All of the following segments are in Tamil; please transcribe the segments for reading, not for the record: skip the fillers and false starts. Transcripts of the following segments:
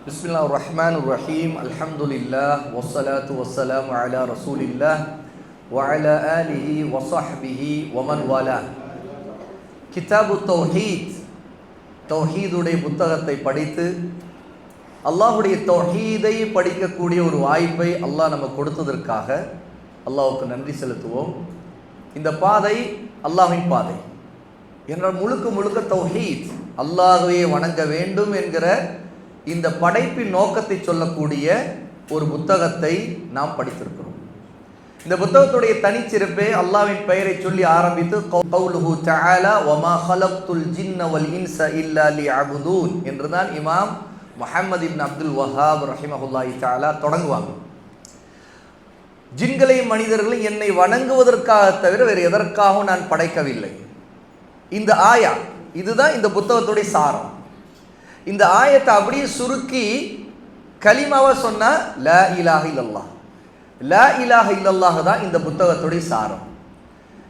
பிஸ்மில்லாஹிர் ரஹ்மானிர் ரஹீம். அல்ஹம்துலில்லாஹ் வஸ்ஸலாத்து வஸ்ஸலாமு அலா ரசூலில்லாஹ் வ அலா ஆலிஹி வ ஸஹ்பிஹி வ மன் வாலா. கிதாபு தௌஹீத், தௌஹீதுடைய புத்தகத்தை படித்து அல்லாஹுடைய தௌஹீதை படிக்கக்கூடிய ஒரு வாய்ப்பை அல்லாஹ் நமக்கு கொடுத்ததற்காக அல்லாஹ்வுக்கு நன்றி செலுத்துவோம். இந்த பாதை அல்லாஹ்வின் பாதை என்றால் முழுக்க முழுக்க தௌஹீத், அல்லாஹ்வை வணங்க வேண்டும் என்கிற இந்த படைப்பின் நோக்கத்தை சொல்லக்கூடிய ஒரு புத்தகத்தை நாம் படித்திருக்கிறோம். இந்த புத்தகத்துடைய தனிச்சிறப்பே அல்லாஹ்வின் பெயரை சொல்லி ஆரம்பித்து கௌலுஹு தஆலா வமா ஹலக்துல் ஜின்ன வல் இன்ஸ இல்லா லியஅபுதூன் என்றுதான் இமாம் முஹம்மது இப்னு அப்துல் வஹாப் ரஹிமஹுல்லாஹி தஆலா தொடங்குவாங்க. ஜின்களையும் மனிதர்களையும் என்னை வணங்குவதற்காக தவிர வேறு எதற்காகவும் நான் படைக்கவில்லை. இந்த ஆயா இதுதான் இந்த புத்தகத்துடைய சாரம். இந்த ஆயத்தை அப்படியே சுருக்கி கலிமாவை சொன்னா லா இலாஹ இல்லல்லாஹ், லா இலாஹ இல்லல்லாஹ் தான் இந்த புத்தகத்துடைய சாரம்.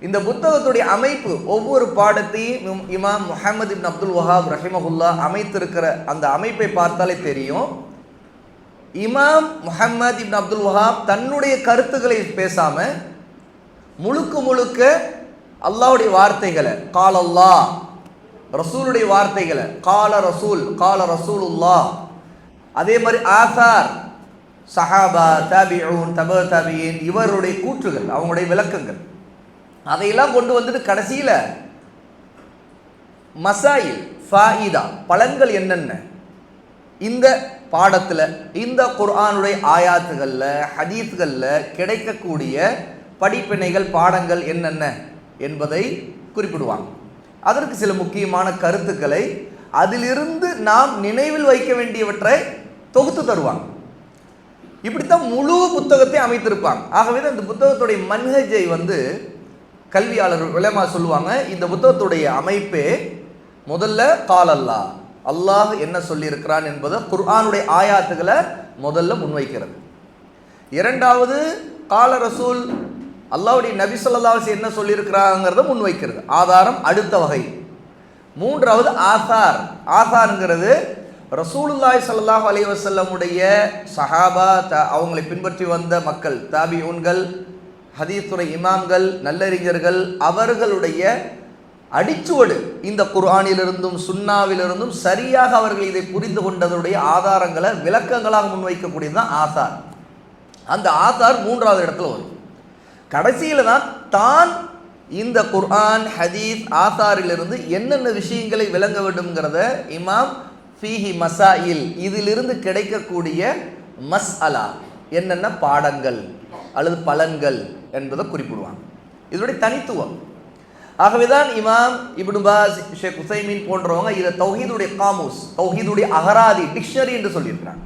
இந்த புத்தகத்துடைய அமைப்பு ஒவ்வொரு பாடத்தையும் இமாம் முஹம்மது இப்னு அப்துல் வஹாப் ரஹிமஹுல்லாஹ் அமைத்திருக்கிற அந்த அமைப்பை பார்த்தாலே தெரியும். இமாம் முஹம்மது இப்னு அப்துல் வஹாப் தன்னுடைய கருத்துக்களை பேசாம முழுக்க முழுக்க அல்லாஹ்வுடைய வார்த்தைகளை, கால அல்லாஹ், ரசூலுடைய வார்த்தைகளை, கால ரசூல், கால ரசூலுல்லாஹ், அதே மாதிரி ஆசார், சஹாபா, தாபிஊன், தபா தாபியின் இவருடைய கூற்றுகள், அவங்களுடைய விளக்கங்கள், அதையெல்லாம் கொண்டு வந்துட்டு கடைசியில மசாயில், ஃபாயிதா, பலன்கள் என்னென்ன இந்த பாடத்தில், இந்த குர்ஆனுடைய ஆயாத்துகளில், ஹதீஸ்களில் கிடைக்கக்கூடிய படிப்பினைகள், பாடங்கள் என்னென்ன என்பதை குறிப்பிடுவாங்க. அதற்கு சில முக்கியமான கருத்துக்களை, அதிலிருந்து நாம் நினைவில் வைக்க வேண்டியவற்றை தொகுத்து தருவாங்க. இப்படித்தான் முழு புத்தகத்தை அமைத்திருப்பாங்க. ஆகவே தான் இந்த புத்தகத்துடைய மன்ஹஜை கல்வியாளர் உலமா சொல்லுவாங்க, இந்த புத்தகத்துடைய அமைப்பே முதல்ல கால் அல்லாஹ், அல்லாஹ் என்ன சொல்லியிருக்கிறான் என்பதை குர்ஆனுடைய ஆயாத்துகளை முதல்ல முன்வைக்கிறது. இரண்டாவது கால ரசூல், அல்லாஹ்வுடைய நபி ஸல்லல்லாஹு அலைஹி வஸல்லம் என்ன சொல்லியிருக்கிறாங்கிறத முன்வைக்கிறது, ஆதாரம் அடுத்த வகை. மூன்றாவது ஆசார், ஆசாருங்கிறது ரசூலுல்லாஹி ஸல்லல்லாஹு அலைஹி வஸல்லமுடைய சஹாபா, அவங்களை பின்பற்றி வந்த மக்கள், தாபிஊன்கள், ஹதீஸுடைய இமாம்கள், நல்லறிஞர்கள், அவர்களுடைய அடிச்சுவடு இந்த குர்ஆனிலிருந்தும் சுன்னாவிலிருந்தும் சரியாக அவர்கள் இதை புரிந்து கொண்டதுடைய ஆதாரங்களை விளக்கங்களாக முன்வைக்கக்கூடியது தான் ஆசார். அந்த ஆசார் மூன்றாவது இடத்துல வரும். கடைசியில் தான் இந்த குர்ஆன், ஹதீஸ், ஆசாரிலிருந்து என்னென்ன விஷயங்களை விளங்க வேண்டும்ங்கிறத இமாம் ஃபீஹி மசாயில், இதிலிருந்து கிடைக்கக்கூடிய மஸ்அலா, என்னென்ன பாடங்கள் அல்லது பலன்கள் என்பதை குறிப்பிடுவாங்க. இதனுடைய தனித்துவம். ஆகவேதான் இமாம் இப்னு பாஸ், ஷேக் உசைமீன் போன்றவங்க இதை தௌஹீதுடைய காமூஸ், தௌஹீதுடைய அகராதி, டிக்ஷனரி என்று சொல்லியிருக்கிறாங்க.